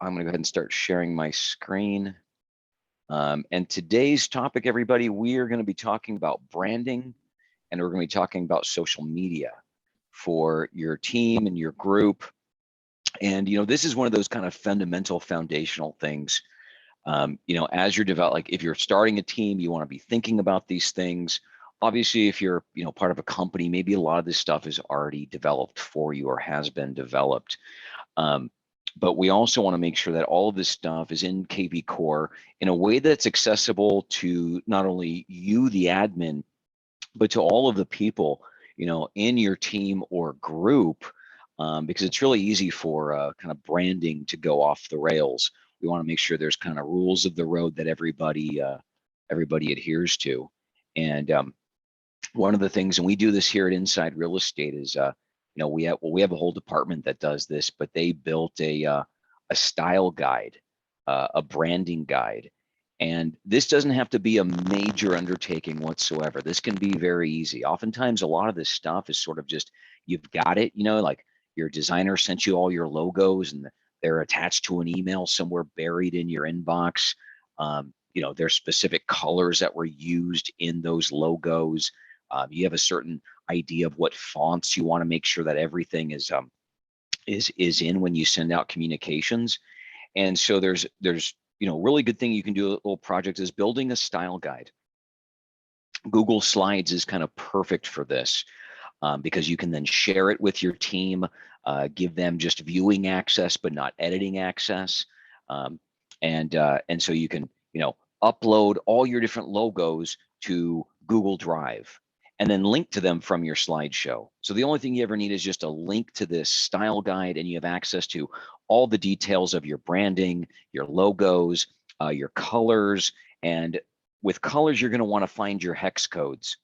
I'm going to go ahead and start sharing my screen. And today's topic, everybody, we are going to be talking about branding, and we're going to be talking about social media for your team and your group. And, this is one of those kind of fundamental foundational things. As you're like if you're starting a team, you want to be thinking about these things. Obviously, if you're, part of a company, maybe a lot of this stuff is already developed for you or has been developed. But we also want to make sure that all of this stuff is in KV Core in a way that's accessible to not only you, the admin, but to all of the people, in your team or group, because it's really easy for kind of branding to go off the rails. We want to make sure there's kind of rules of the road that everybody adheres to. And one of the things, and we do this here at Inside Real Estate, is we have a whole department that does this, but they built a style guide, a branding guide. And this doesn't have to be a major undertaking whatsoever. This can be very easy. Oftentimes, a lot of this stuff is sort of just, you've got it, like your designer sent you all your logos and they're attached to an email somewhere buried in your inbox. There's specific colors that were used in those logos. You have a certain idea of what fonts you want to make sure that everything is in when you send out communications. And so there's really good thing you can do a little project is building a style guide. Google Slides is kind of perfect for this because you can then share it with your team, give them just viewing access but not editing access, and so you can upload all your different logos to Google Drive and then link to them from your slideshow. So the only thing you ever need is just a link to this style guide, and you have access to all the details of your branding, your logos, your colors. And with colors, you're going to want to find your hex codes.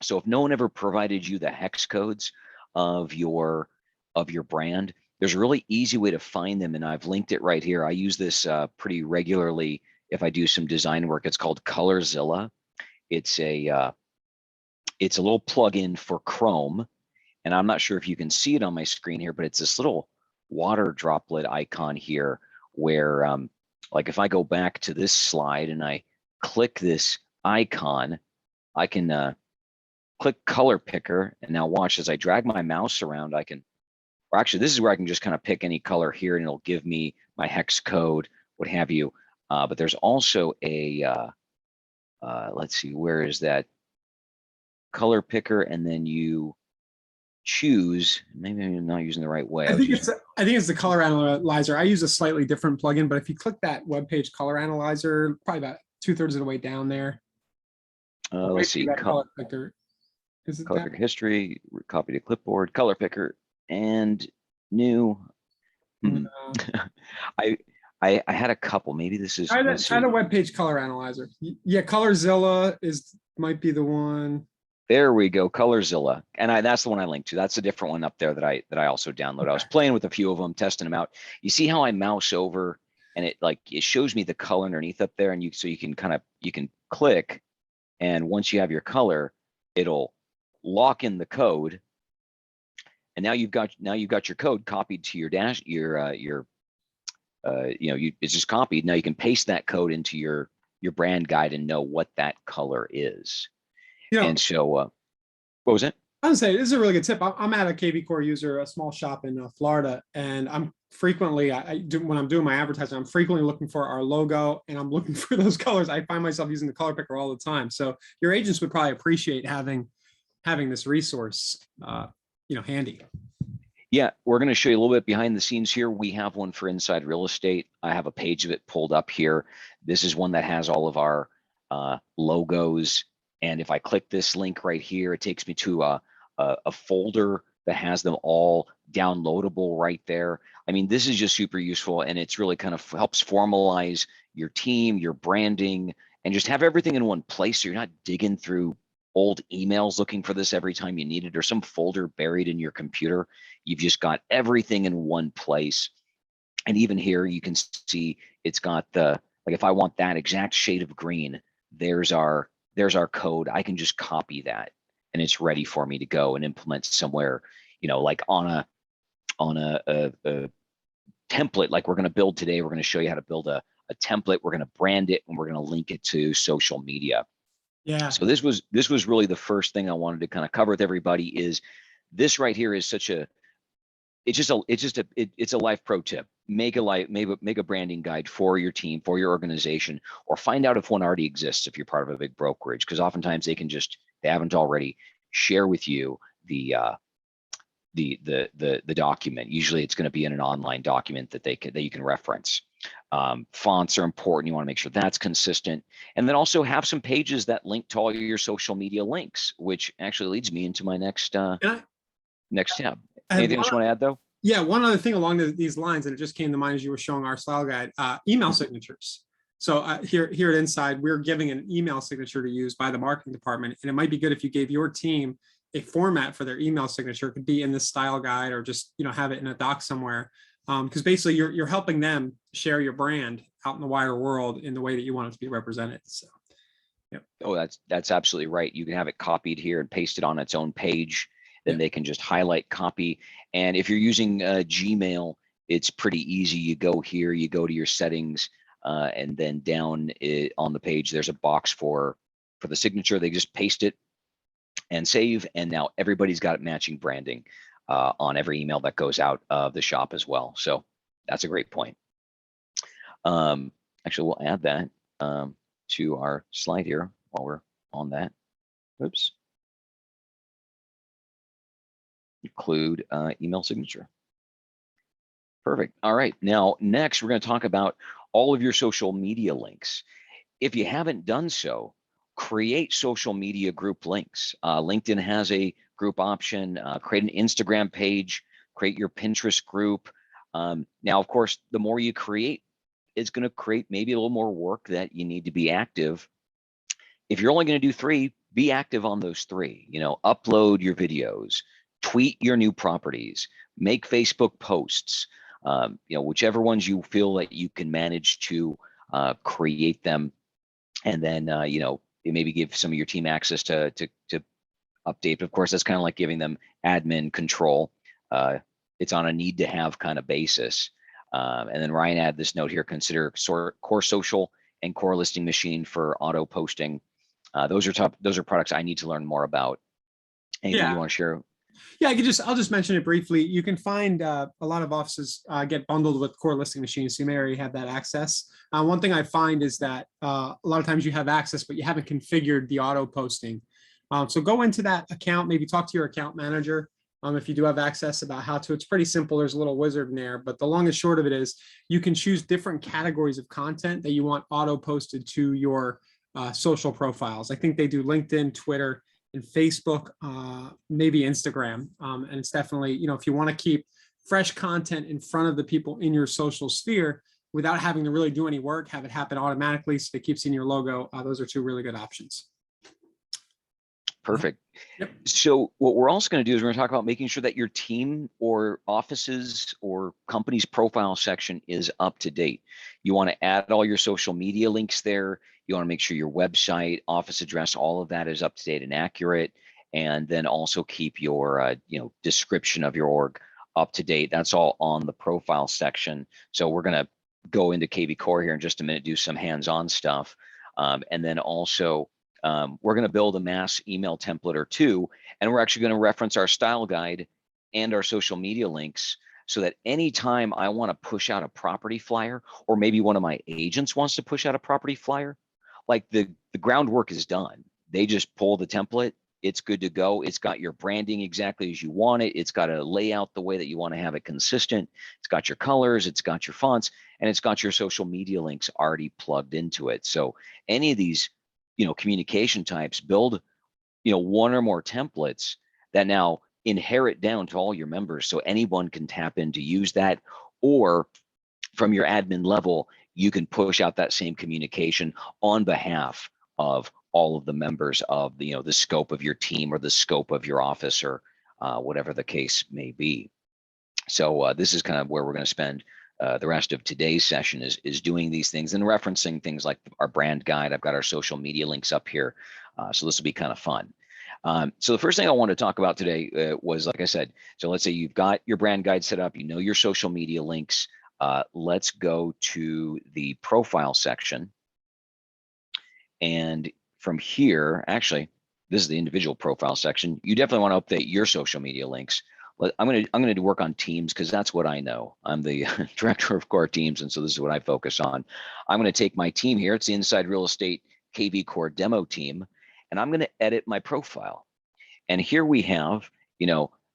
So if no one ever provided you the hex codes of your brand, there's a really easy way to find them, and I've linked it right here. I use this pretty regularly if I do some design work. It's called Colorzilla. It's a little plugin for Chrome, and I'm not sure if you can see it on my screen here, but it's this little water droplet icon here where, like if I go back to this slide and I click this icon, I can click color picker, and now watch as I drag my mouse around, I can, or actually this is where I can just kind of pick any color here and it'll give me my hex code, what have you. But there's also a, let's see, where is that? Color picker, and then you choose, maybe I'm not using the right way. I think it's the color analyzer. I use a slightly different plugin, but if you click that web page color analyzer, probably about 2/3 of the way down there. Let's see, color picker. Is it color picker history, copy to clipboard, color picker, and new. No. I had a couple. Maybe this is try the web page color analyzer. Yeah, Colorzilla might be the one. There we go, Colorzilla, and that's the one I linked to. That's a different one up there that I also downloaded. Okay. I was playing with a few of them, testing them out. You see how I mouse over, and it shows me the color underneath up there, and you can click, and once you have your color, it'll lock in the code, and now you've got your code copied to your it's just copied. Now you can paste that code into your brand guide and know what that color is. And so, what was it? I would say this is a really good tip. I'm at a KV Core user, a small shop in Florida, and I'm frequently, when I'm doing my advertising, I'm frequently looking for our logo, and I'm looking for those colors. I find myself using the color picker all the time. So your agents would probably appreciate having this resource, handy. Yeah, we're going to show you a little bit behind the scenes here. We have one for Inside Real Estate. I have a page of it pulled up here. This is one that has all of our logos. And if I click this link right here, it takes me to a folder that has them all downloadable right there. I mean, this is just super useful, and it's really kind of helps formalize your team, your branding, and just have everything in one place so you're not digging through old emails looking for this every time you need it, or some folder buried in your computer. You've just got everything in one place. And even here, you can see it's got like if I want that exact shade of green, there's our code. I can just copy that, and it's ready for me to go and implement somewhere, like on a template like we're going to build today. We're going to show you how to build a template. We're going to brand it, and we're going to link it to social media. Yeah. So this was really the first thing I wanted to kind of cover with everybody. Is this right here is such a it's a life pro tip. Make a branding guide for your team, for your organization, or find out if one already exists if you're part of a big brokerage, because oftentimes they haven't already share with you the document. Usually it's going to be in an online document that you can reference. Fonts are important. You want to make sure that's consistent, and then also have some pages that link to all your social media links, which actually leads me into my next next tab. Anything else you want to add, though? Yeah, one other thing along these lines, and it just came to mind as you were showing our style guide, email signatures. So here at Inside, we're giving an email signature to use by the marketing department, and it might be good if you gave your team a format for their email signature. It could be in the style guide, or just have it in a doc somewhere, because basically you're helping them share your brand out in the wider world in the way that you want it to be represented. So, yeah. Oh, that's absolutely right. You can have it copied here and pasted on its own page. Then they can just highlight, copy. And if you're using Gmail, it's pretty easy. You go here, you go to your settings, and then down on the page, there's a box for the signature. They just paste it and save. And now everybody's got matching branding on every email that goes out of the shop as well. So that's a great point. Actually, we'll add that to our slide here while we're on that. Oops. Include email signature. Perfect. All right. Now, next, we're going to talk about all of your social media links. If you haven't done so, create social media group links. LinkedIn has a group option. Create an Instagram page. Create your Pinterest group. Now, of course, the more you create, it's going to create maybe a little more work that you need to be active. If you're only going to do 3, be active on those 3. Upload your videos. Tweet your new properties, make Facebook posts, whichever ones you feel that you can manage to create them, and then maybe give some of your team access to update. But of course, that's kind of like giving them admin control. It's on a need to have kind of basis. And then Ryan added this note here: consider Core Social and Core Listing Machine for auto posting. Those are products I need to learn more about. Anything you want to share? Yeah, I'll just mention it briefly. You can find a lot of offices get bundled with Core Listing Machines, so you may already have that access. One thing I find is that a lot of times you have access, but you haven't configured the auto posting. So go into that account, maybe talk to your account manager if you do have access about how to. It's pretty simple. There's a little wizard in there, but the long and short of it is you can choose different categories of content that you want auto posted to your social profiles. I think they do LinkedIn, Twitter, and Facebook, maybe Instagram. And it's definitely, if you want to keep fresh content in front of the people in your social sphere without having to really do any work, have it happen automatically so it keeps in your logo. Those are 2 really good options. Perfect. Yep. So what we're also going to do is we're going to talk about making sure that your team or offices or company's profile section is up to date. You want to add all your social media links there. You want to make sure your website, office address, all of that is up to date and accurate. And then also keep your description of your org up to date. That's all on the profile section. So we're going to go into KV Core here in just a minute, do some hands-on stuff. And then also we're going to build a mass email template or 2, and we're actually going to reference our style guide and our social media links, so that anytime I want to push out a property flyer, or maybe one of my agents wants to push out a property flyer, like the groundwork is done. They just pull the template. It's good to go. It's got your branding exactly as you want it. It's got a layout the way that you want to have it consistent. It's got your colors. It's got your fonts, and it's got your social media links already plugged into it. So any of these communication types, build 1 or more templates that now inherit down to all your members, so anyone can tap in to use that, or from your admin level, you can push out that same communication on behalf of all of the members of the scope of your team or the scope of your office, or whatever the case may be. So this is kind of where we're going to spend the rest of today's session, is doing these things and referencing things like our brand guide. I've got our social media links up here. So this will be kind of fun. So the first thing I want to talk about today was, like I said, so let's say you've got your brand guide set up, your social media links. let's go to the profile section. And from here, actually, this is the individual profile section. You definitely want to update your social media links. I'm gonna work on teams because that's what I know. I'm the director of core teams, and so this is what I focus on. I'm going to take my team here. It's the Inside Real Estate KV Core demo team, and I'm going to edit my profile. And here we have,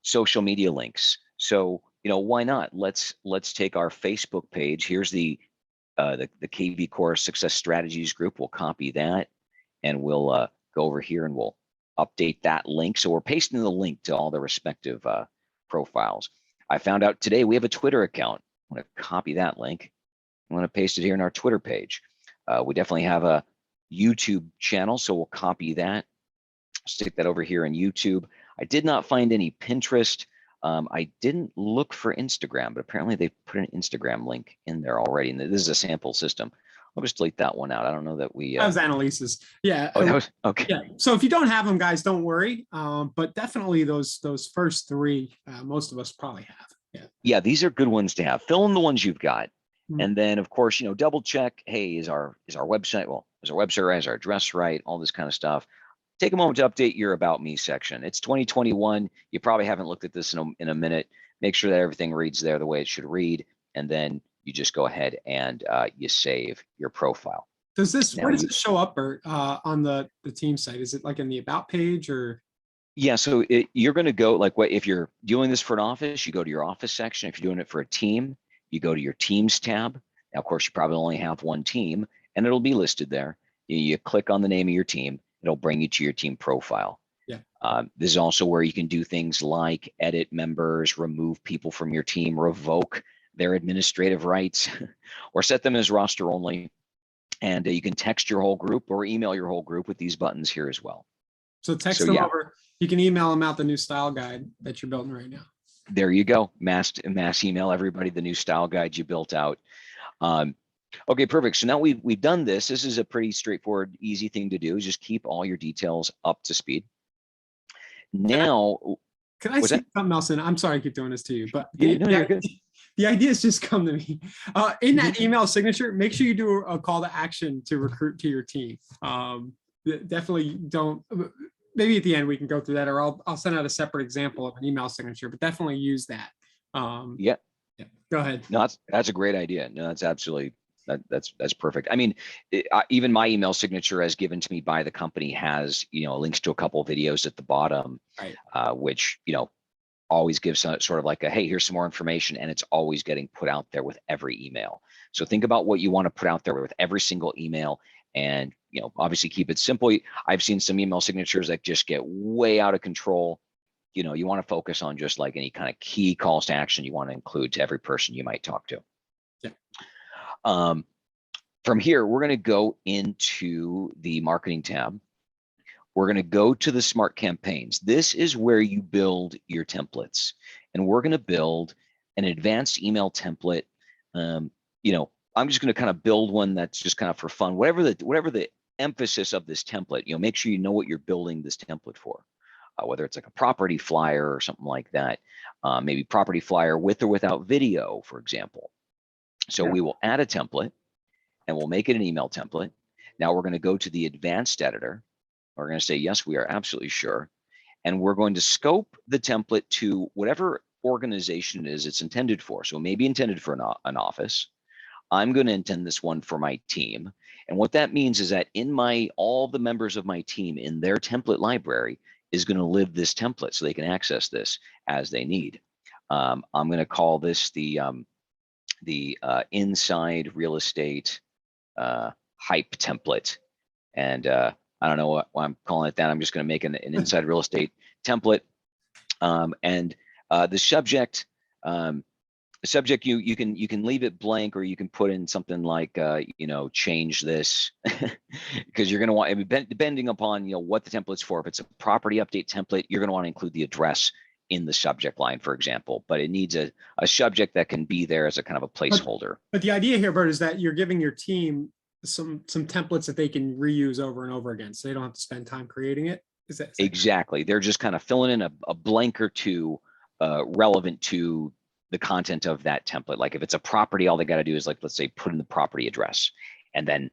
social media links. So, why not? Let's take our Facebook page. Here's the KV Core Success Strategies group. We'll copy that, and we'll go over here and we'll update that link. So we're pasting the link to all the respective profiles. I found out today we have a Twitter account. I'm going to copy that link. I'm going to paste it here in our Twitter page. We definitely have a YouTube channel, so we'll copy that. Stick that over here in YouTube. I did not find any Pinterest. I didn't look for Instagram, but apparently they put an Instagram link in there already. And this is a sample system. I'll just delete that one out. I don't know that we. That was Annalise's. Yeah. Oh, that was okay. Yeah. So if you don't have them, guys, don't worry. But definitely those first three, most of us probably have. Yeah. Yeah, these are good ones to have. Fill in the ones you've got, and then of course, double check. Hey, is our website? Well, is our website right? Is our address right? All this kind of stuff. Take a moment to update your About Me section. It's 2021. You probably haven't looked at this in a minute. Make sure that everything reads there the way it should read, and then you just go ahead and you save your profile. Does this, where does it show up, Bert, on the team site? Is it like in the About page or? Yeah, so you're going to go if you're doing this for an office, you go to your office section. If you're doing it for a team, you go to your teams tab. Now, of course, you probably only have one team, and it'll be listed there. You click on the name of your team. It'll bring you to your team profile. Yeah. This is also where you can do things like edit members, remove people from your team, revoke their administrative rights, or set them as roster only. And you can text your whole group or email your whole group with these buttons here as well. So text them over. You can email them out the new style guide that you're building right now. There you go. Mass email everybody the new style guide you built out. Okay, perfect. So now we've done this. This is a pretty straightforward, easy thing to do. Is just keep all your details up to speed. Now, can I say something else? And I'm sorry I keep doing this to you, but the ideas just come to me. In that email signature, make sure you do a call to action to recruit to your team. Definitely don't. Maybe at the end we can go through that, or I'll send out a separate example of an email signature. But definitely use that. Yeah. Go ahead. No, that's a great idea. No, that's absolutely. That's perfect. I mean, even my email signature as given to me by the company has, links to a couple of videos at the bottom, right. Which, always gives sort of like a, hey, here's some more information, and it's always getting put out there with every email. So think about what you want to put out there with every single email, and, obviously keep it simple. I've seen some email signatures that just get way out of control. You want to focus on just like any kind of key calls to action you want to include to every person you might talk to. Yeah. From here, we're going to go into the marketing tab. We're going to go to the smart campaigns. This is where you build your templates, and we're going to build an advanced email template. I'm just going to kind of build one that's just kind of for fun, whatever the emphasis of this template. Make sure you know what you're building this template for, whether it's like a property flyer or something like that. Maybe property flyer with or without video, for example. So we will add a template, and we'll make it an email template. Now we're going to go to the advanced editor. We're going to say, yes, we are absolutely sure. And we're going to scope the template to whatever organization it is it's intended for. So it may be intended for an office. I'm going to intend this one for my team. And what that means is that all the members of my team in their template library is going to live this template so they can access this as they need. I'm going to call this the Inside Real Estate hype template. And I don't know why I'm calling it that. I'm just going to make an Inside Real Estate template. And the subject, you can leave it blank, or you can put in something like change this, because you're going to want, depending upon what the template's for. If it's a property update template, you're going to want to include the address in the subject line, for example, but it needs a subject that can be there as a kind of a placeholder. But the idea here, Bert, is that you're giving your team some templates that they can reuse over and over again, so they don't have to spend time creating it. Is that exactly? They're just kind of filling in a blank or two relevant to the content of that template. Like if it's a property, all they got to do is like, let's say, put in the property address, and then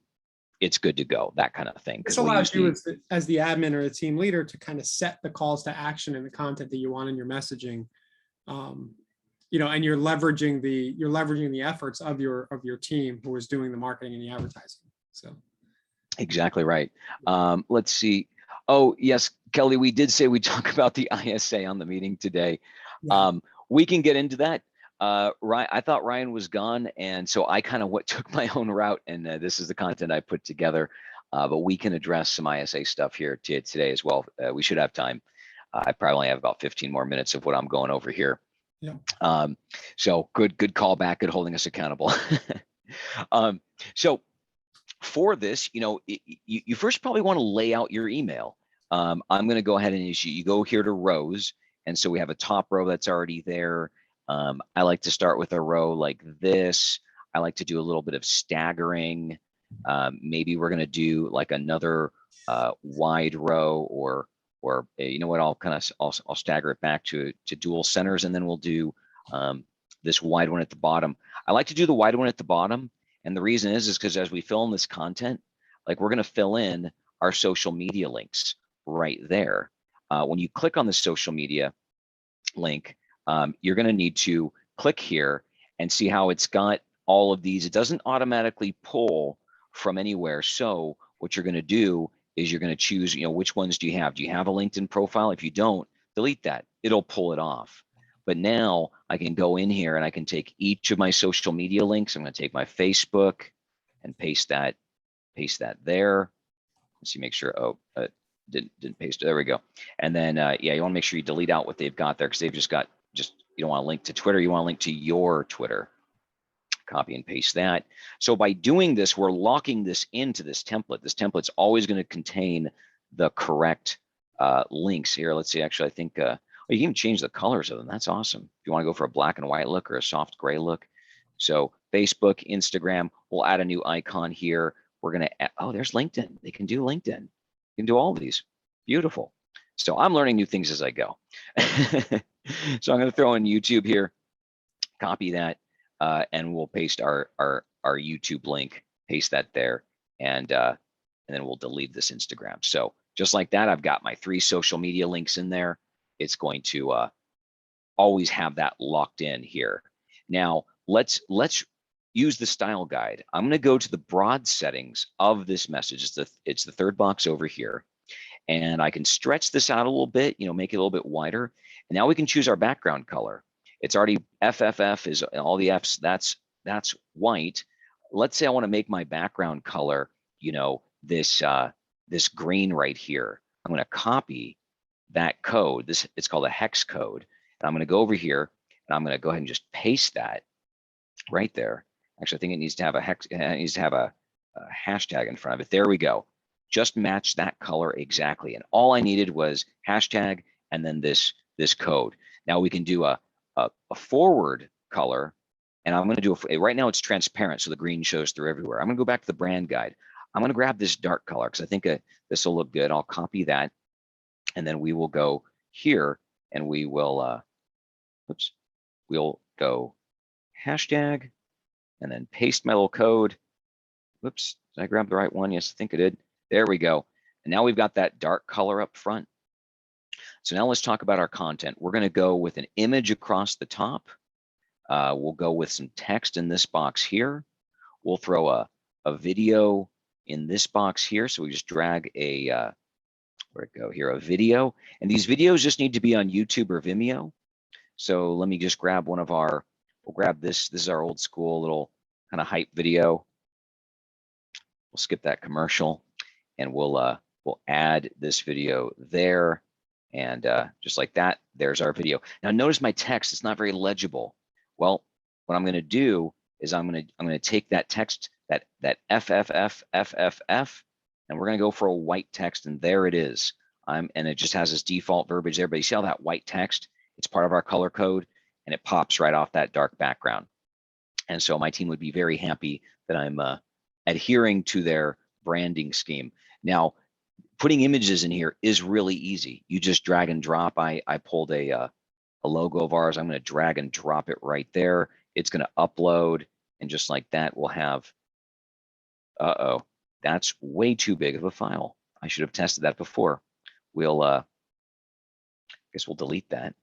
it's good to go, that kind of thing. This Because we'll use allows you the, as the admin or the team leader to kind of set the calls to action and the content that you want in your messaging. You know, and you're leveraging the efforts of your team who is doing the marketing and the advertising. So exactly right. Let's see. Oh yes, Kelly, we did say we talk about the ISA on the meeting today. yeah. We can get into that. Ryan, I thought Ryan was gone, and so I kind of took my own route, and this is the content I put together. But we can address some ISA stuff here today as well. We should have time. I probably only have about 15 more minutes of what I'm going over here. Yeah. So good call back, good holding us accountable. So for this, you know, you first probably want to lay out your email. I'm going to go ahead and you go here to rows. And so we have a top row that's already there. I like to start with a row like this. I like to do a little bit of staggering. Maybe we're going to do like another wide row, or you know what, I'll stagger it back to dual centers, and then we'll do this wide one at the bottom. I like to do the wide one at the bottom. And the reason is because as we fill in this content, like we're going to fill in our social media links right there. When you click on the social media link, you're going to need to click here and see how it's got all of these. It doesn't automatically pull from anywhere. So what you're going to do is you're going to choose, you know, which ones do you have? Do you have a LinkedIn profile? If you don't, delete that. It'll pull it off. But now I can go in here and I can take each of my social media links. I'm going to take my Facebook and paste that there. Let's see, make sure, didn't paste it. There we go. And then, yeah, you want to make sure you delete out what they've got there, because they've just got, you don't want to link to Twitter. You want to link to your Twitter. Copy and paste that. So by doing this, we're locking this into this template. This template's always going to contain the correct links here. Let's see, actually, I think, you can even change the colors of them. That's awesome. If you want to go for a black and white look or a soft gray look. So Facebook, Instagram, we'll add a new icon here. We're going to, oh, there's LinkedIn. They can do LinkedIn. You can do all of these. Beautiful. So I'm learning new things as I go. So I'm going to throw in YouTube here, copy that, and we'll paste our YouTube link, paste that there, and then we'll delete this Instagram. So just like that, I've got my 3 social media links in there. It's going to always have that locked in here. Now let's use the style guide. I'm going to go to the broad settings of this message. It's the third box over here, and I can stretch this out a little bit, you know, make it a little bit wider. And now we can choose our background color. It's already FFF is all the F's. That's white. Let's say I want to make my background color, you know, this green right here. I'm going to copy that code. It's called a hex code. And I'm going to go over here and I'm going to go ahead and just paste that right there. Actually, I think it needs to have a hex. It needs to have a hashtag in front of it. There we go. Just match that color exactly. And all I needed was hashtag and then this code. Now we can do a forward color, and I'm going to do right now it's transparent, so the green shows through everywhere. I'm going to go back to the brand guide. I'm going to grab this dark color because I think this will look good. I'll copy that, and then we will go here and we will we'll go hashtag and then paste my little code. Whoops, did I grab the right one? Yes, I think I did. There we go. And now we've got that dark color up front. So now let's talk about our content. We're going to go with an image across the top. We'll go with some text in this box here. We'll throw a video in this box here. So we just drag where'd it go here, a video. And these videos just need to be on YouTube or Vimeo. So let me just grab we'll grab this. This is our old school little kind of hype video. We'll skip that commercial and we'll add this video there. And just like that, there's our video. Now notice my text, it's not very legible. Well, what I'm going to do is I'm going to take that text, that FFF, and we're going to go for a white text, and there it is. And it just has this default verbiage there, but you see how that white text, it's part of our color code, and it pops right off that dark background. And so my team would be very happy that I'm adhering to their branding scheme. Now, putting images in here is really easy. You just drag and drop. I pulled a a logo of ours. I'm going to drag and drop it right there. It's going to upload, and just like that, we'll have, uh-oh, that's way too big of a file. I should have tested that before. We'll, I guess we'll delete that.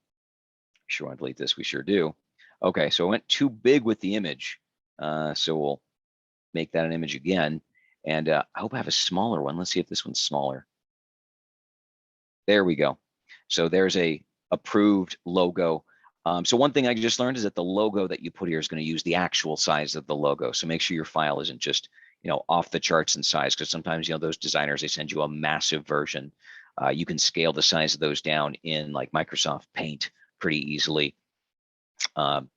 Sure want to delete this, we sure do. Okay, so it went too big with the image. So we'll make that an image again. And I hope I have a smaller one. Let's see if this one's smaller. There we go. So there's a approved logo. So one thing I just learned is that the logo that you put here is going to use the actual size of the logo. So make sure your file isn't just, off the charts in size, because sometimes, those designers, they send you a massive version. You can scale the size of those down in like Microsoft Paint pretty easily. And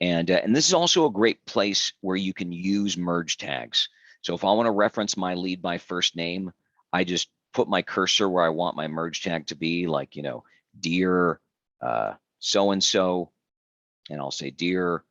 this is also a great place where you can use merge tags. So if I want to reference my lead by first name, I just put my cursor where I want my merge tag to be, like, dear so-and-so, and I'll say dear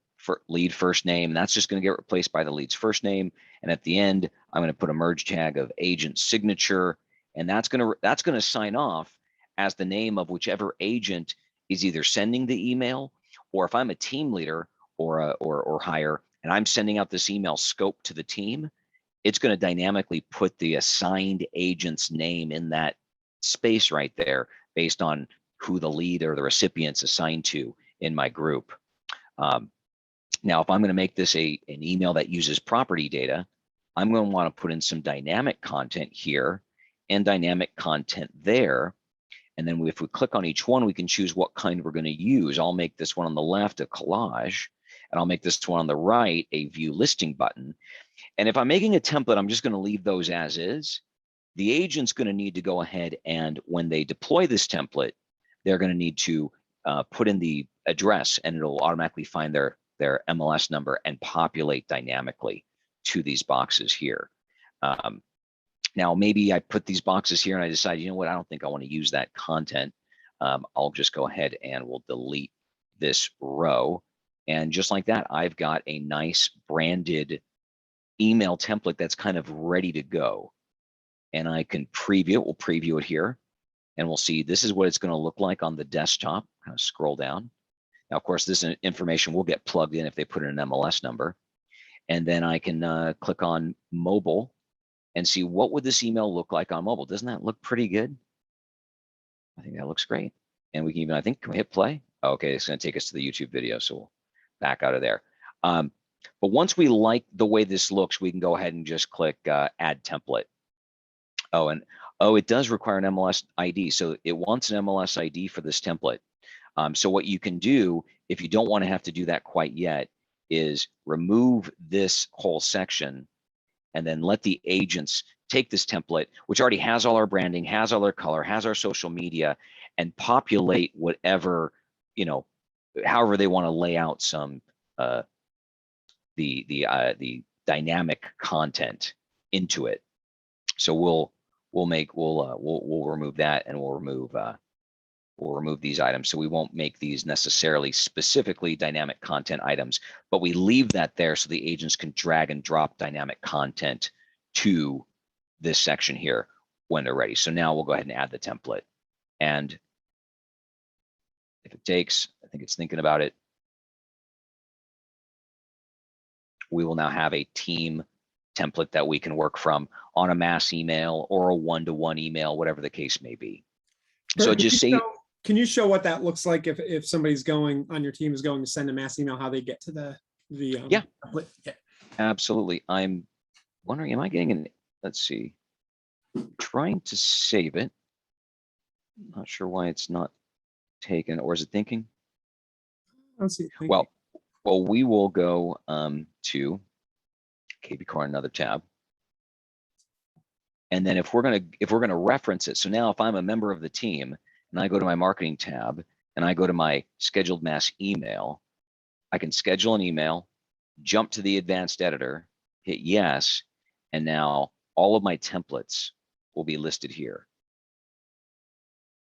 lead first name. And that's just going to get replaced by the lead's first name. And at the end, I'm going to put a merge tag of agent signature, and that's going to sign off as the name of whichever agent is either sending the email, or if I'm a team leader or higher, and I'm sending out this email scope to the team, it's going to dynamically put the assigned agent's name in that space right there based on who the lead or the recipient's assigned to in my group. Now, if I'm going to make this an email that uses property data, I'm going to want to put in some dynamic content here and dynamic content there. And then if we click on each one, we can choose what kind we're going to use. I'll make this one on the left a collage, and I'll make this one on the right a view listing button. And if I'm making a template, I'm just going to leave those as is. The agent's going to need to go ahead, and when they deploy this template, they're going to need to put in the address, and it'll automatically find their MLS number and populate dynamically to these boxes here. Now, maybe I put these boxes here and I decide, you know what, I don't think I want to use that content. I'll just go ahead and we'll delete this row. And just like that, I've got a nice branded email template that's kind of ready to go. And I can preview it. We'll preview it here. And we'll see this is what it's going to look like on the desktop. Kind of scroll down. Now, of course, this information will get plugged in if they put in an MLS number. And then I can click on mobile and see what would this email look like on mobile. Doesn't that look pretty good? I think that looks great. And we can even, I think, can we hit play? Okay, it's going to take us to the YouTube video, so we'll back out of there. But once we like the way this looks, we can go ahead and just click add template. Oh, it does require an MLS ID. So it wants an MLS ID for this template. So what you can do, if you don't want to have to do that quite yet, is remove this whole section and then let the agents take this template, which already has all our branding, has all our color, has our social media, and populate whatever, however they want to lay out some the dynamic content into it. So we'll remove that, and we'll remove these items. So we won't make these necessarily specifically dynamic content items, but we leave that there so the agents can drag and drop dynamic content to this section here when they're ready. So now we'll go ahead and add the template. And if it takes, I think it's thinking about it, we will now have a team template that we can work from on a mass email or a one-to-one email, whatever the case may be. So just say, can you show what that looks like if somebody's going on your team is going to send a mass email, how they get to the yeah. template? Yeah, absolutely. I'm wondering, am I getting an, let's see, trying to save it. Not sure why it's not taken, or is it thinking? let's see. Well, we will go to kvCore, another tab. And then if we're gonna reference it, so now if I'm a member of the team and I go to my marketing tab and I go to my scheduled mass email, I can schedule an email, jump to the advanced editor, hit yes, and now all of my templates will be listed here.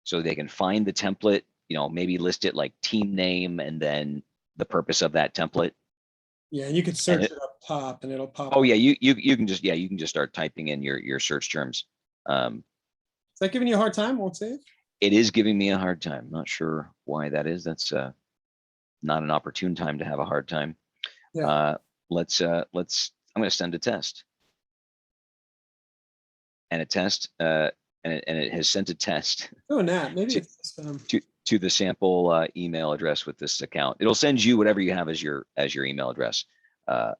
So they can find the template, maybe list it like team name and then the purpose of that template. Yeah, and you could search it up top and it'll pop Oh up. yeah, you can just start typing in your search terms. Is that giving you a hard time? Won't save? It is giving me a hard time. Not sure why that is. That's not an opportune time to have a hard time. Yeah. Let's, I'm going to send a test. And a test, and it has sent a test Oh, Nat, maybe to, it's to the sample email address with this account. It'll send you whatever you have as your email address, a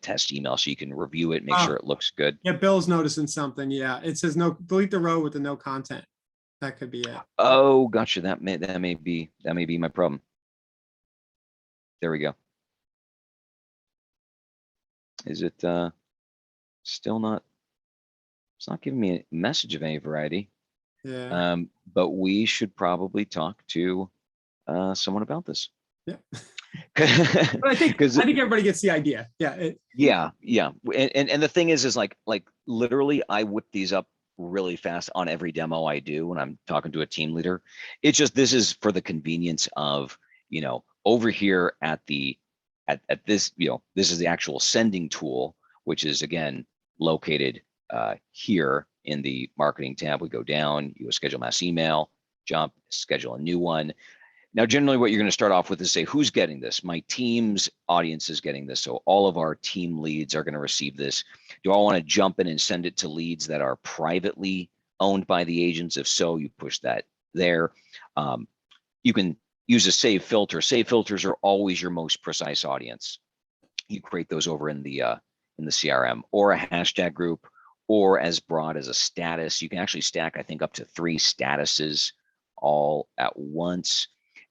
test email, so you can review it, make sure it looks good. yeah. Bill's noticing something. Yeah, it says no. Delete the row with the no content. That could be it. Oh, gotcha. That may be my problem. There we go. Is it still not? It's not giving me a message of any variety. Yeah. But we should probably talk to someone about this. Yeah. But I think everybody gets the idea. Yeah. Yeah. And the thing is like literally I whip these up really fast on every demo I do when I'm talking to a team leader. It's just, this is for the convenience of, over here at this, this is the actual sending tool, which is again located here in the marketing tab. We go down, you schedule mass email, jump, schedule a new one. Now, generally what you're going to start off with is say, who's getting this? My team's audience is getting this. So all of our team leads are going to receive this. Do I want to jump in and send it to leads that are privately owned by the agents? If so, you push that there. You can use a save filter. Save filters are always your most precise audience. You create those over in the CRM, or a hashtag group, or as broad as a status. You can actually stack, I think, up to 3 statuses all at once.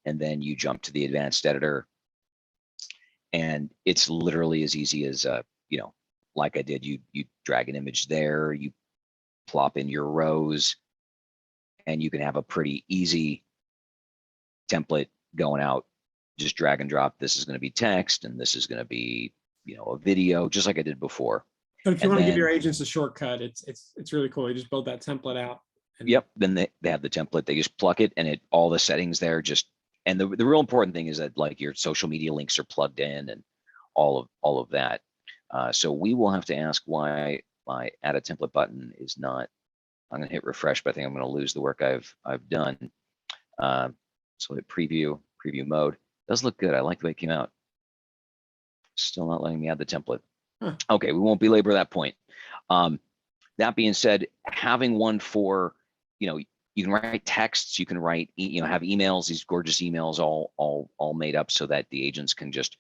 And then you jump to the advanced editor. And it's literally as easy as, like I did, you drag an image there, you plop in your rows, and you can have a pretty easy template going out. Just drag and drop. This is going to be text, and this is going to be, a video, just like I did before. But if you want to give your agents a shortcut, it's really cool. You just build that template out. Yep. Then they have the template. They just pluck it, and all the settings there just. And the real important thing is that like your social media links are plugged in and all of that. So we will have to ask why my add a template button is not. I'm going to hit refresh, but I think I'm going to lose the work I've done. So hit preview mode. Does look good. I like the way it came out. Still not letting me add the template. Huh. Okay, we won't belabor that point. That being said, having one for, you can write texts, you can write, have emails, these gorgeous emails all made up so that the agents can just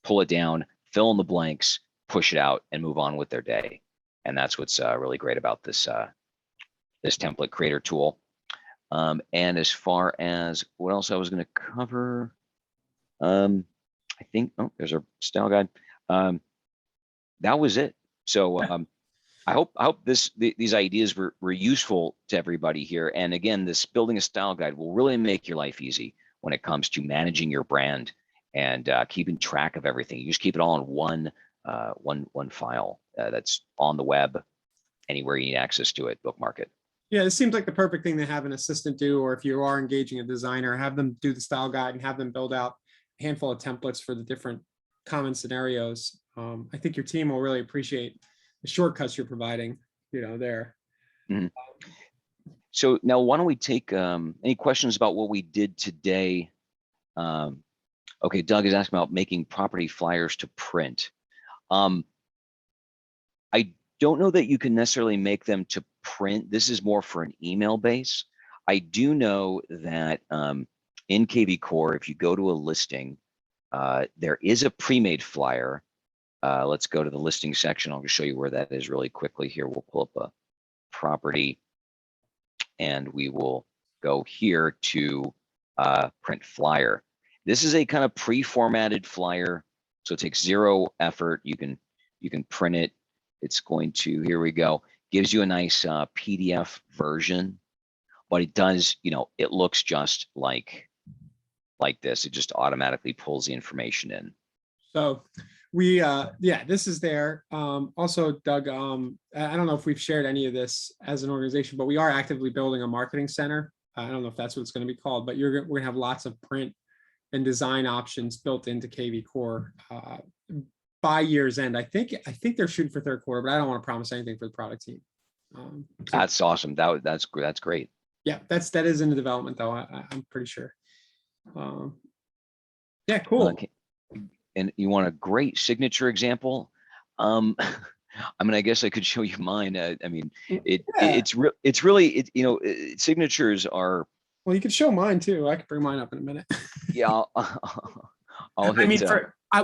pull it down, fill in the blanks, push it out, and move on with their day. And that's what's really great about this this template creator tool. And as far as what else I was going to cover, I think, there's our style guide. That was it. So I hope these ideas were useful to everybody here. And again, this building a style guide will really make your life easy when it comes to managing your brand and keeping track of everything. You just keep it all in one file that's on the web, anywhere you need access to it, bookmark it. Yeah, it seems like the perfect thing to have an assistant do, or if you are engaging a designer, have them do the style guide and have them build out a handful of templates for the different common scenarios. I think your team will really appreciate the shortcuts you're providing, there. Mm-hmm. So now why don't we take any questions about what we did today? Okay, Doug is asking about making property flyers to print. I don't know that you can necessarily make them to print. This is more for an email base. I do know that in KV Core, if you go to a listing, there is a pre-made flyer. Let's go to the listing section. I'll just show you where that is really quickly here. We'll pull up a property and we will go here to print flyer. This is a kind of pre-formatted flyer, so it takes 0 effort. You can print it. It's going to, here we go, gives you a nice PDF version, but it does, it looks just like this. It just automatically pulls the information in. So we, this is there. Also, Doug, I don't know if we've shared any of this as an organization, but we are actively building a marketing center. I don't know if that's what it's going to be called, but we're going to have lots of print and design options built into KV Core by year's end. I think they're shooting for 3rd quarter, but I don't want to promise anything for the product team. That's awesome. That's great. Yeah, that is in the development though. I'm pretty sure. Yeah, cool. Okay. And you want a great signature example? I mean, I guess I could show you mine. I mean, Yeah. it's really, signatures are, Well, you could show mine too. I could bring mine up in a minute. yeah, I'll I hit, mean,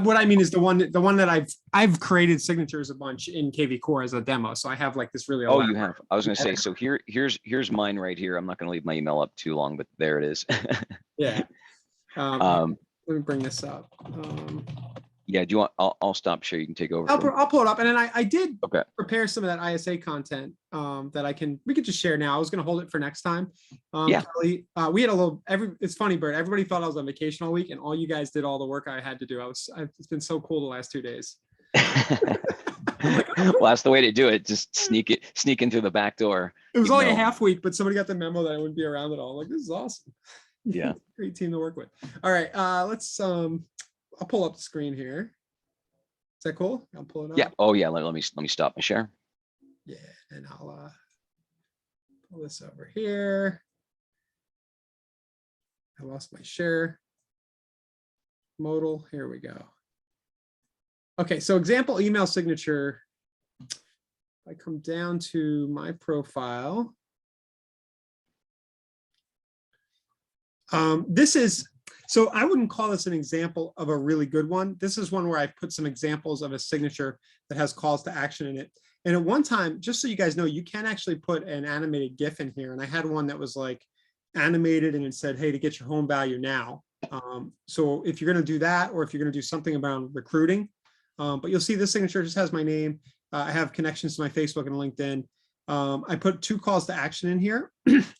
what I mean is the one that I've created signatures a bunch in KV Core as a demo. So I have like this really oh, elaborate. you have, I was going to say, so here's mine right here. I'm not going to leave my email up too long, but there it is. Yeah. Um, Let me bring this up. yeah, do you want, I'll stop share. You can take over. I'll pull it up. And then I did Okay. prepare some of that ISA content that we could just share now. I was going to hold it for next time. Yeah. Kelly, we had it's funny, Bert, everybody thought I was on vacation all week and all you guys did all the work I had to do. It's been so cool the last 2 days. Well, that's the way to do it. Just sneak in through the back door. It was only a half week, but somebody got the memo that I wouldn't be around at all. Like, this is awesome. Yeah. Great team to work with. All right. Let's I'll pull up the screen here. Is that cool? I'll pull it up. Yeah. Oh yeah. Let me stop my share. Yeah, and I'll pull this over here. I lost my share. Modal. Here we go. Okay, so example email signature. If I come down to my profile, this is, so I wouldn't call this an example of a really good one. This is one where I've put some examples of a signature that has calls to action in it. And at one time, just so you guys know, you can actually put an animated GIF in here. And I had one that was like animated and it said, hey, to get your home value now. So if you're going to do that, or if you're going to do something about recruiting, but you'll see this signature just has my name. I have connections to my Facebook and LinkedIn. I put 2 calls to action in here.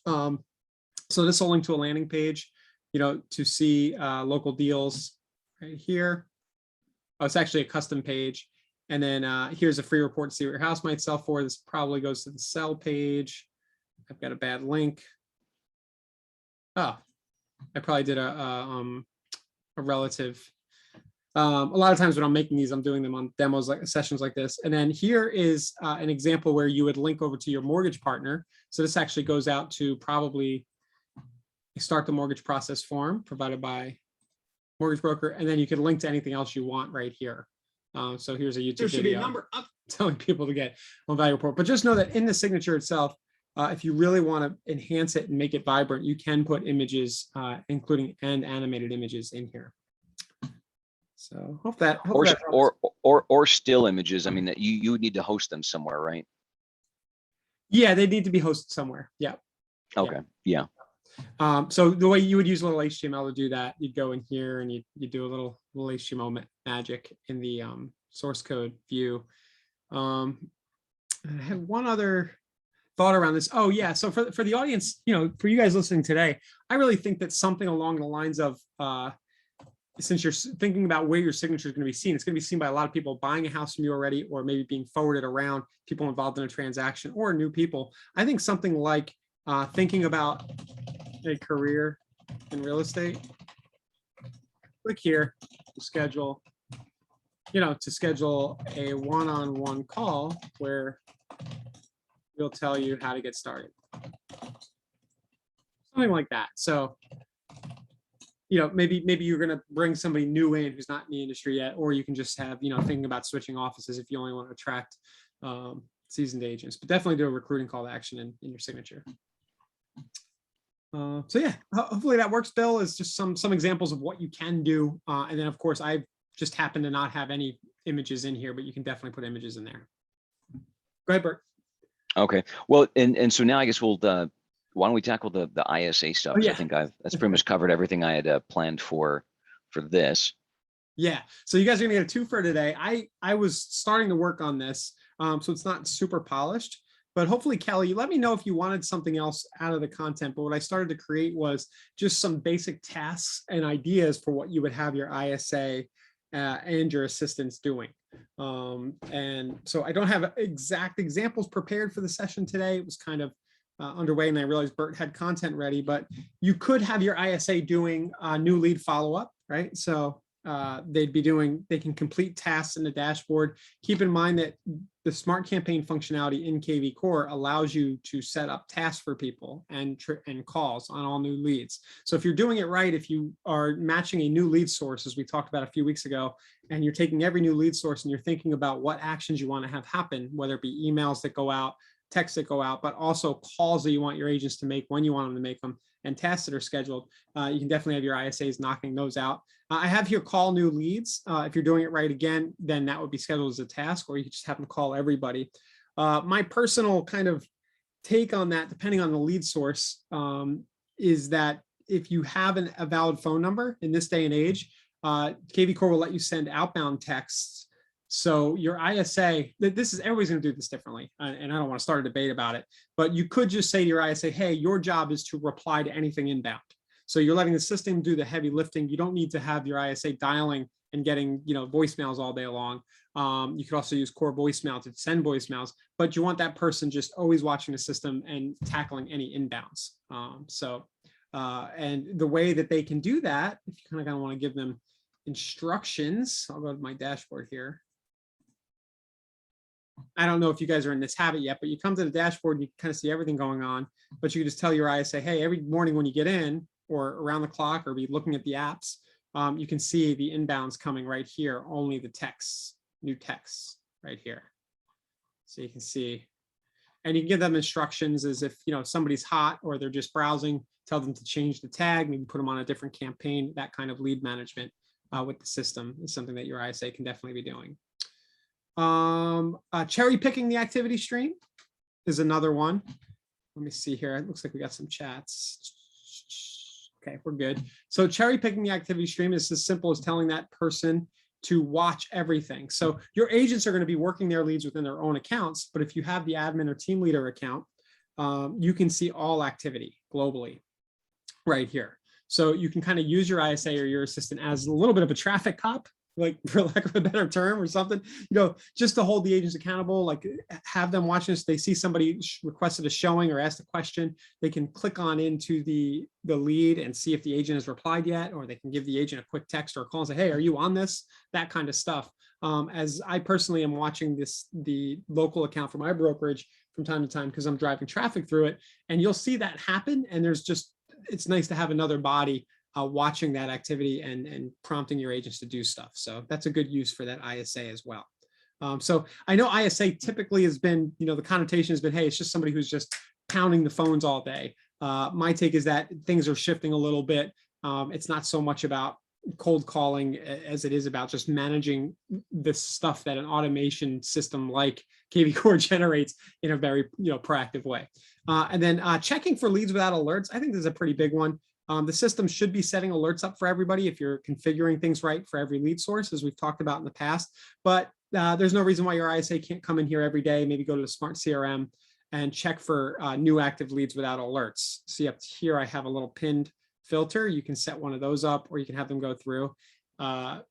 So this will link to a landing page, to see local deals right here. Oh, it's actually a custom page. And then here's a free report to see what your house might sell for. This probably goes to the sell page. I've got a bad link. Oh, I probably did a relative. A lot of times when I'm making these, I'm doing them on demos, like sessions like this. And then here is an example where you would link over to your mortgage partner. So this actually goes out to probably start the mortgage process form provided by mortgage broker. And then you can link to anything else you want right here. So here's a YouTube there should be a video. number up telling people to get on value report. But just know that in the signature itself, if you really want to enhance it and make it vibrant, you can put images, including and animated images in here. So hope that or still images. I mean, that you would need to host them somewhere, right? Yeah, they need to be hosted somewhere. Yeah. Okay. Yeah. So the way you would use a little HTML to do that, you'd go in here and you do a little HTML magic in the source code view. And I had one other thought around this. Oh yeah, so for the audience, for you guys listening today, I really think that something along the lines of since you're thinking about where your signature is going to be seen, it's going to be seen by a lot of people buying a house from you already, or maybe being forwarded around, people involved in a transaction, or new people. I think something like thinking about a career in real estate. Click here to schedule, to schedule a one-on-one call where we'll tell you how to get started. Something like that. So, maybe you're going to bring somebody new in who's not in the industry yet, or you can just have, thinking about switching offices if you only want to attract seasoned agents, but definitely do a recruiting call to action in your signature. So yeah, hopefully that works, Bill. Is just some examples of what you can do. And then of course, I just happen to not have any images in here, but you can definitely put images in there. Go ahead, Bert. Okay. Well, and so now I guess why don't we tackle the ISA stuff? Oh, yeah. I think that's pretty much covered everything I had planned for this. Yeah. So you guys are gonna get a 2 for today. I was starting to work on this, so it's not super polished. But hopefully, Kelly, you let me know if you wanted something else out of the content. But what I started to create was just some basic tasks and ideas for what you would have your ISA and your assistants doing. And so I don't have exact examples prepared for the session today. It was kind of underway, and I realized Bert had content ready. But you could have your ISA doing new lead follow-up, right? So they can complete tasks in the dashboard. Keep in mind that the Smart Campaign functionality in KV Core allows you to set up tasks for people and calls on all new leads. So if you're doing it right, if you are matching a new lead source, as we talked about a few weeks ago, and you're taking every new lead source and you're thinking about what actions you want to have happen, whether it be emails that go out, texts that go out, but also calls that you want your agents to make when you want them to make them, and tasks that are scheduled, you can definitely have your ISAs knocking those out. I have here call new leads. If you're doing it right again, then that would be scheduled as a task, or you could just have them call everybody. My personal kind of take on that, depending on the lead source, is that if you have a valid phone number in this day and age, KV Core will let you send outbound texts. So your ISA, this is, everybody's going to do this differently, and I don't want to start a debate about it, but you could just say to your ISA, hey, your job is to reply to anything inbound. So you're letting the system do the heavy lifting. You don't need to have your ISA dialing and getting, voicemails all day long. You could also use core voicemail to send voicemails, but you want that person just always watching the system and tackling any inbounds. And the way that they can do that, if you kind of want to give them instructions, I'll go to my dashboard here. I don't know if you guys are in this habit yet, but you come to the dashboard and you kind of see everything going on, but you can just tell your ISA, hey, every morning when you get in or around the clock or be looking at the apps, you can see the inbounds coming right here, only the texts, new texts right here. So you can see, and you can give them instructions as if, somebody's hot or they're just browsing, tell them to change the tag, maybe put them on a different campaign. That kind of lead management with the system is something that your ISA can definitely be doing. Cherry picking the activity stream is another one. Let me see here. It looks like we got some chats. Okay, we're good. So cherry picking the activity stream is as simple as telling that person to watch everything. So your agents are going to be working their leads within their own accounts, but if you have the admin or team leader account, you can see all activity globally right here. So you can kind of use your ISA or your assistant as a little bit of a traffic cop, like for lack of a better term or something, just to hold the agents accountable, like have them watch this. They see somebody requested a showing or asked a question, they can click on into the lead and see if the agent has replied yet, or they can give the agent a quick text or a call and say, hey, are you on this? That kind of stuff. As I personally am watching the local account for my brokerage from time to time, because I'm driving traffic through it, and you'll see that happen. And it's nice to have another body watching that activity and prompting your agents to do stuff. So that's a good use for that ISA as well. So I know ISA typically has been, the connotation has been, hey, it's just somebody who's just pounding the phones all day. My take is that things are shifting a little bit. It's not so much about cold calling as it is about just managing this stuff that an automation system like KV Core generates in a very proactive way. And then checking for leads without alerts. I think this is a pretty big one. The system should be setting alerts up for everybody if you're configuring things right for every lead source, as we've talked about in the past. But there's no reason why your ISA can't come in here every day, maybe go to the Smart CRM and check for new active leads without alerts. See up here, I have a little pinned filter. You can set one of those up, or you can have them go through, or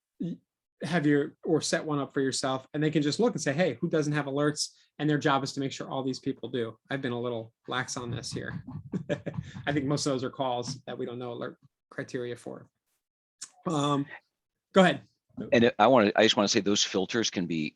set one up for yourself, and they can just look and say, hey, who doesn't have alerts? And their job is to make sure all these people do. I've been a little lax on this here. I think most of those are calls that we don't know alert criteria for. Go ahead. And I just want to say those filters can be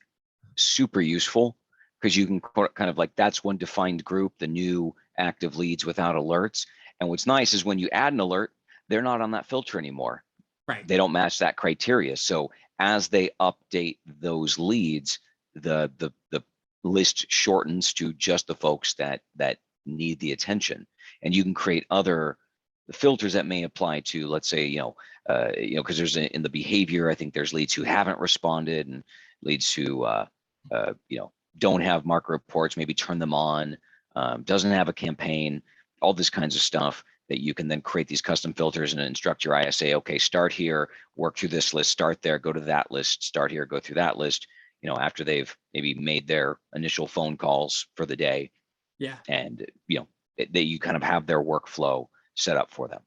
super useful, because you can kind of like, that's one defined group, the new active leads without alerts. And what's nice is when you add an alert, they're not on that filter anymore. Right. They don't match that criteria. So as they update those leads, the list shortens to just the folks that need the attention. And you can create other filters that may apply to, let's say, because there's in the behavior, I think there's leads who haven't responded, and leads who don't have market reports, maybe turn them on, doesn't have a campaign, all this kinds of stuff that you can then create these custom filters and instruct your ISA, okay, start here, work through this list, start there, go to that list, start here, go through that list, after they've maybe made their initial phone calls for the day. Yeah. And, you kind of have their workflow set up for them.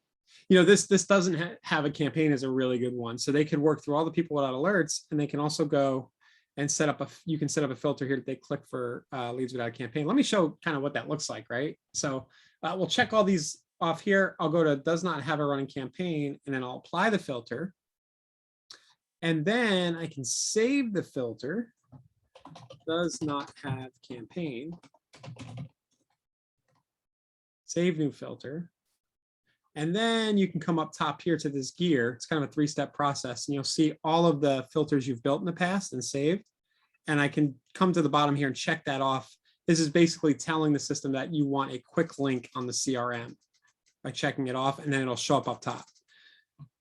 This doesn't have a campaign is a really good one. So they can work through all the people without alerts, and they can also go and you can set up a filter here that they click for leads without a campaign. Let me show kind of what that looks like, right? So we'll check all these off here. I'll go to does not have a running campaign, and then I'll apply the filter. And then I can save the filter. does not have campaign. Save new filter. And then you can come up top here to this gear. It's kind of a 3-step process, and you'll see all of the filters you've built in the past and saved. And I can come to the bottom here and check that off. This is basically telling the system that you want a quick link on the CRM by checking it off, and then it'll show up top.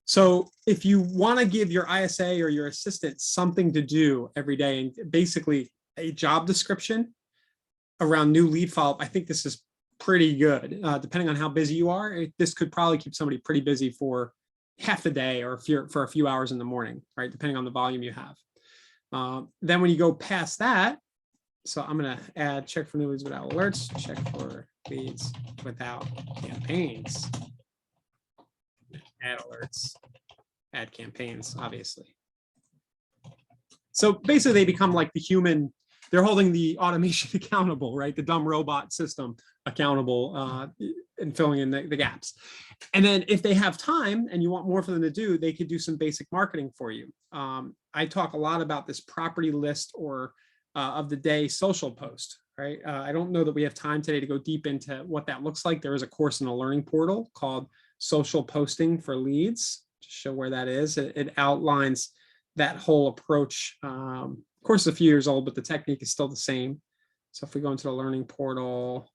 So if you want to give your ISA or your assistant something to do every day, and basically a job description around new lead follow-up, I think this is pretty good. Depending on how busy you are, this could probably keep somebody pretty busy for half the day or for a few hours in the morning, right? Depending on the volume you have. Then when you go past that, so I'm going to add check for new leads without alerts, check for leads without campaigns, add alerts, add campaigns, obviously. So basically they become like the human, they're holding the automation accountable, right? The dumb robot system accountable and filling in the gaps. And then if they have time and you want more for them to do, they could do some basic marketing for you. I talk a lot about this property list or of the day social post, right? I don't know that we have time today to go deep into what that looks like. There is a course in the learning portal called Social Posting for Leads, to show where that is. It outlines that whole approach. Of course, it's a few years old, but the technique is still the same. So if we go into the learning portal,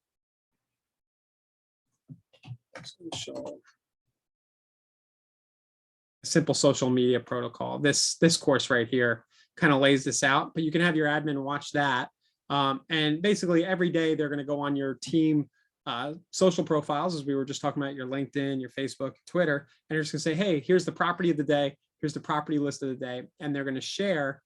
simple social media protocol. This course right here kind of lays this out, but you can have your admin watch that. And basically every day they're going to go on your team social profiles, as we were just talking about, your LinkedIn, your Facebook, Twitter, and you're just gonna say, hey, here's the property of the day, here's the property list of the day, and they're going to share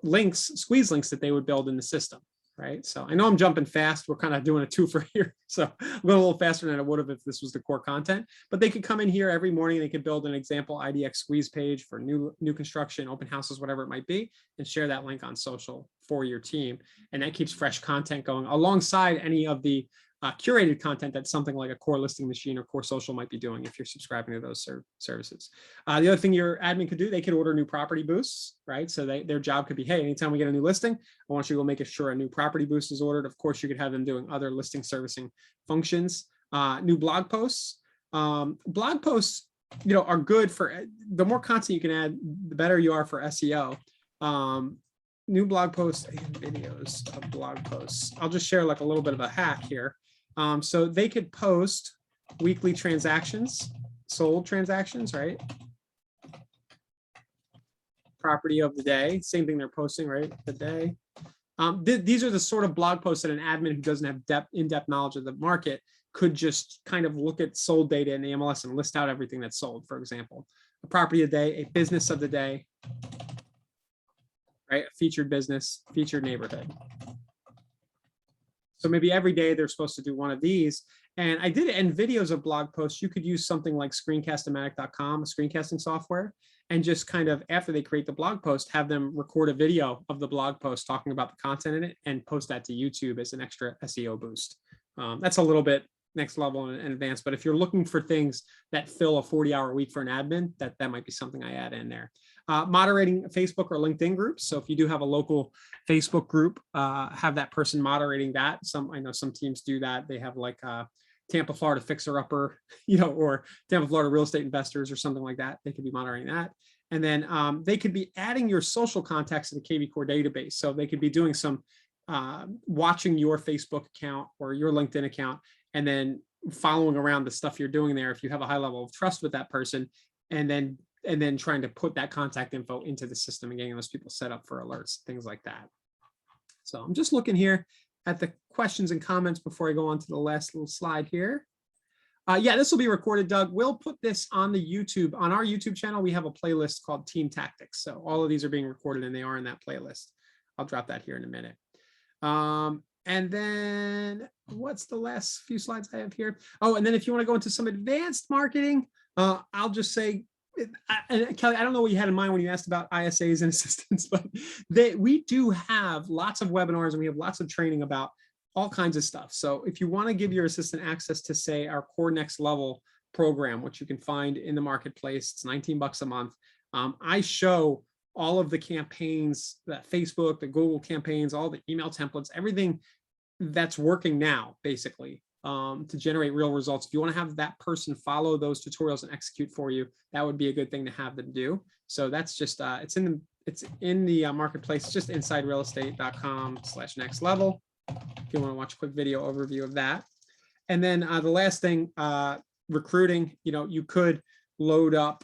links, squeeze links that they would build in the system, right? So I know I'm jumping fast. We're kind of doing a twofer here. So I'm going a little faster than I would have if this was the core content, but they could come in here every morning. They could build an example IDX squeeze page for new construction, open houses, whatever it might be, and share that link on social for your team. And that keeps fresh content going alongside any of the curated content that something like a core listing machine or core social might be doing if you're subscribing to those services. The other thing your admin could do, they could order new property boosts, right? So their job could be, hey, anytime we get a new listing, I want you to go make sure a new property boost is ordered. Of course, you could have them doing other listing servicing functions. New blog posts. Blog posts, are good for, the more content you can add, the better you are for SEO. New blog posts and videos of blog posts. I'll just share like a little bit of a hack here. So they could post weekly transactions, sold transactions, right? Property of the day, same thing they're posting, right? The day. These are the sort of blog posts that an admin who doesn't have in-depth knowledge of the market could just kind of look at sold data in the MLS and list out everything that's sold. For example, a property of the day, a business of the day, right? A featured business, featured neighborhood. So maybe every day they're supposed to do one of these. And I did end videos of blog posts. You could use something like screencast-o-matic.com, a screencasting software, and just kind of after they create the blog post, have them record a video of the blog post talking about the content in it and post that to YouTube as an extra SEO boost. That's a little bit next level and advanced, but if you're looking for things that fill a 40-hour week for an admin, that might be something I add in there. Moderating Facebook or LinkedIn groups. So if you do have a local Facebook group, have that person moderating that. I know some teams do that. They have like Tampa, Florida Fixer Upper, or Tampa, Florida Real Estate Investors or something like that. They could be monitoring that. And then they could be adding your social contacts to the KV Core database. So they could be doing some watching your Facebook account or your LinkedIn account, and then following around the stuff you're doing there if you have a high level of trust with that person, and then trying to put that contact info into the system and getting those people set up for alerts, things like that. So I'm just looking here at the questions and comments before I go on to the last little slide here. Yeah, this will be recorded, Doug. We'll put this on the YouTube. On our YouTube channel, we have a playlist called Team Tactics. So all of these are being recorded and they are in that playlist. I'll drop that here in a minute. And then what's the last few slides I have here? Oh, and then if you want to go into some advanced marketing, I'll just say, Kelly, I don't know what you had in mind when you asked about ISAs and assistants, but we do have lots of webinars and we have lots of training about all kinds of stuff. So if you want to give your assistant access to, say, our Core Next Level program, which you can find in the marketplace, it's $19 a month. I show all of the campaigns, the Facebook, the Google campaigns, all the email templates, everything that's working now, basically, to generate real results. If you want to have that person follow those tutorials and execute for you, that would be a good thing to have them do. So that's just, it's in the marketplace, just insiderealestate.com/next level. If you want to watch a quick video overview of that. And then the last thing, recruiting, you could load up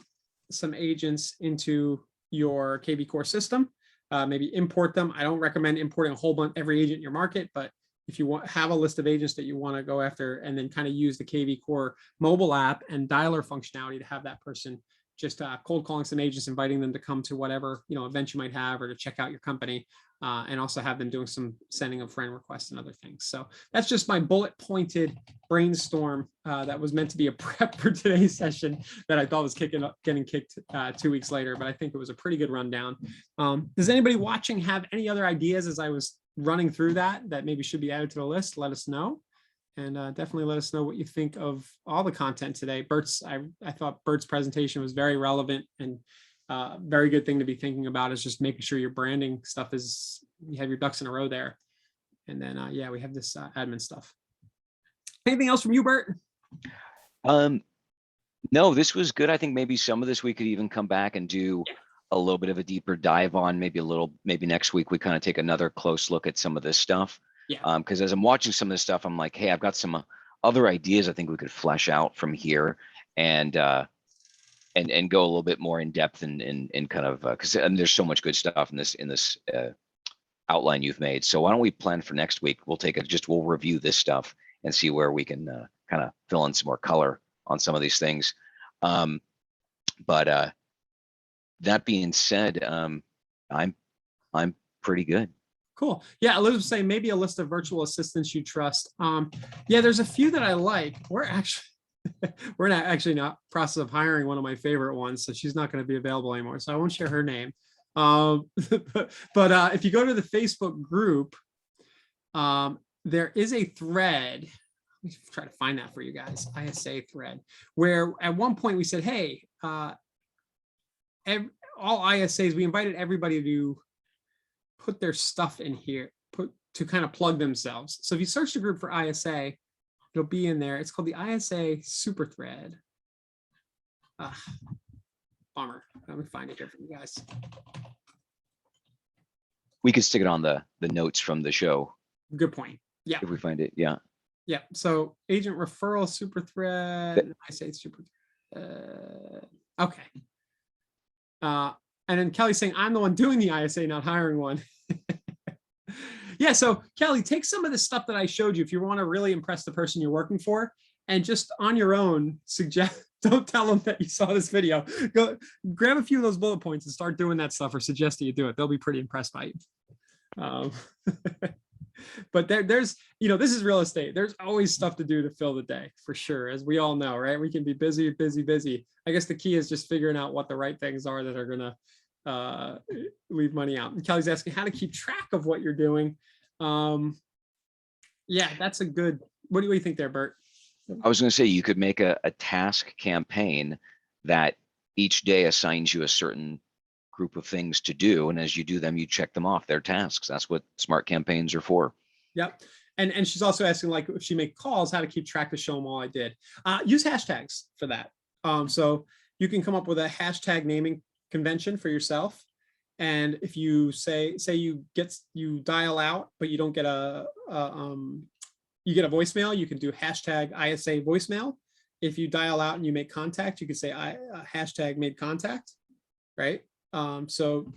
some agents into your kvCORE system, maybe import them. I don't recommend importing a whole bunch, every agent in your market, but if you have a list of agents that you want to go after, and then kind of use the kvCORE mobile app and dialer functionality to have that person just cold calling some agents, inviting them to come to whatever event you might have, or to check out your company, and also have them doing some sending of friend requests and other things. So that's just my bullet pointed brainstorm that was meant to be a prep for today's session that I thought was getting kicked 2 weeks later, but I think it was a pretty good rundown. Does anybody watching have any other ideas as I was running through that maybe should be added to the list? Let us know. And definitely let us know what you think of all the content today. I thought Bert's presentation was very relevant, and very good thing to be thinking about is just making sure your branding stuff you have your ducks in a row there. And then, yeah, we have this admin stuff. Anything else from you, Bert? No, this was good. I think maybe some of this we could even come back and do a little bit of a deeper dive on, maybe next week we kind of take another close look at some of this stuff. Yeah. Because as I'm watching some of this stuff, I'm like, hey, I've got some other ideas I think we could flesh out from here, and go a little bit more in depth and kind of because there's so much good stuff in this outline you've made. So why don't we plan for next week? We'll review this stuff and see where we can kind of fill in some more color on some of these things. But that being said, I'm pretty good. Cool. Yeah, Elizabeth saying maybe a list of virtual assistants you trust. Yeah, there's a few that I like. We're not actually not process of hiring one of my favorite ones, so she's not going to be available anymore, so I won't share her name. But if you go to the Facebook group, there is a thread. Let me try to find that for you guys. ISA thread, where at one point we said, hey, all ISAs, we invited everybody to put their stuff in here, to kind of plug themselves. So if you search the group for ISA, it'll be in there. It's called the ISA super thread. Bummer. Let me find it here for you guys. We could stick it on the notes from the show. Good point. Yeah. If we find it, yeah. Yeah. So agent referral super thread. ISA super thread. Okay. And then Kelly's saying, I'm the one doing the ISA, not hiring one. Yeah, so Kelly, take some of the stuff that I showed you if you want to really impress the person you're working for, and just on your own suggest, don't tell them that you saw this video. Go grab a few of those bullet points and start doing that stuff, or suggest that you do it. They'll be pretty impressed by you. But there's, this is real estate. There's always stuff to do to fill the day, for sure, as we all know, right? We can be busy, busy, busy. I guess the key is just figuring out what the right things are that are going to leave money out. And Kelly's asking how to keep track of what you're doing. Yeah, that's a good, what do you think there, Bert? I was going to say, you could make a task campaign that each day assigns you a certain group of things to do, and as you do them, you check them off. They're tasks. That's what smart campaigns are for. Yep. And she's also asking, like, if she make calls, how to keep track to show them all I did. Use hashtags for that. So you can come up with a hashtag naming convention for yourself. And if you say you dial out, but you don't get you get a voicemail, you can do hashtag ISA voicemail. If you dial out and you make contact, you can say hashtag made contact, right? So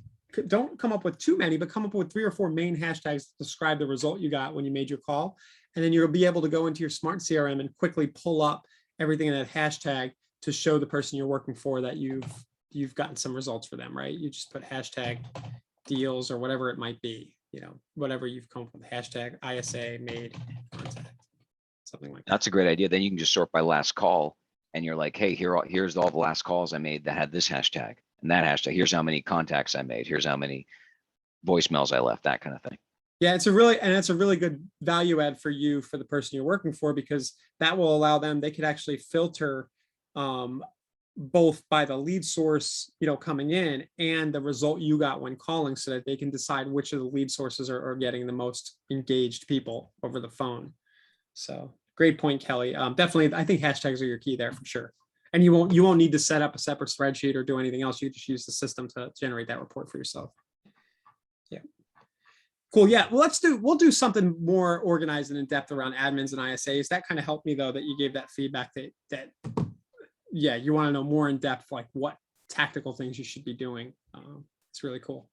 don't come up with too many, but come up with 3 or 4 main hashtags to describe the result you got when you made your call. And then you'll be able to go into your smart CRM and quickly pull up everything in that hashtag to show the person you're working for that you've gotten some results for them, right? You just put hashtag deals or whatever it might be, whatever you've come up with, hashtag ISA made contact, something like that. That's a great idea. Then you can just sort by last call, and you're like, hey, here's all the last calls I made that had this hashtag and that hashtag. Here's how many contacts I made. Here's how many voicemails I left, that kind of thing. Yeah, it's a really good value add for you, for the person you're working for, because that will allow them, they could actually filter both by the lead source, coming in and the result you got when calling, so that they can decide which of the lead sources are getting the most engaged people over the phone. So great point, Kelly. Definitely, I think hashtags are your key there for sure. And you won't need to set up a separate spreadsheet or do anything else. You just use the system to generate that report for yourself. Yeah. Cool. Yeah. Well, we'll do something more organized and in depth around admins and ISAs. That kind of helped me though, that you gave that feedback that yeah, you want to know more in depth, like what tactical things you should be doing. It's really cool.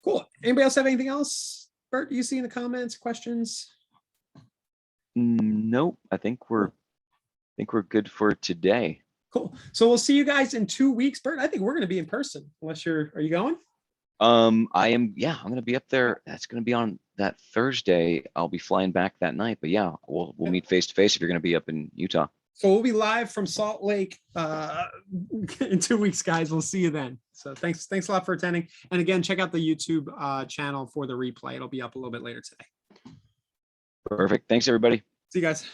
Cool. Anybody else have anything else? Bert, you see in the comments, questions? Nope. I think we're good for today. Cool. So we'll see you guys in 2 weeks. Bert, I think we're going to be in person, unless are you going? I am. Yeah, I'm going to be up there. That's going to be on that Thursday. I'll be flying back that night, but yeah, we'll meet face to face if you're going to be up in Utah. So we'll be live from Salt Lake in 2 weeks, guys. We'll see you then. So thanks a lot for attending. And again, check out the YouTube channel for the replay. It'll be up a little bit later today. Perfect. Thanks, everybody. See you guys.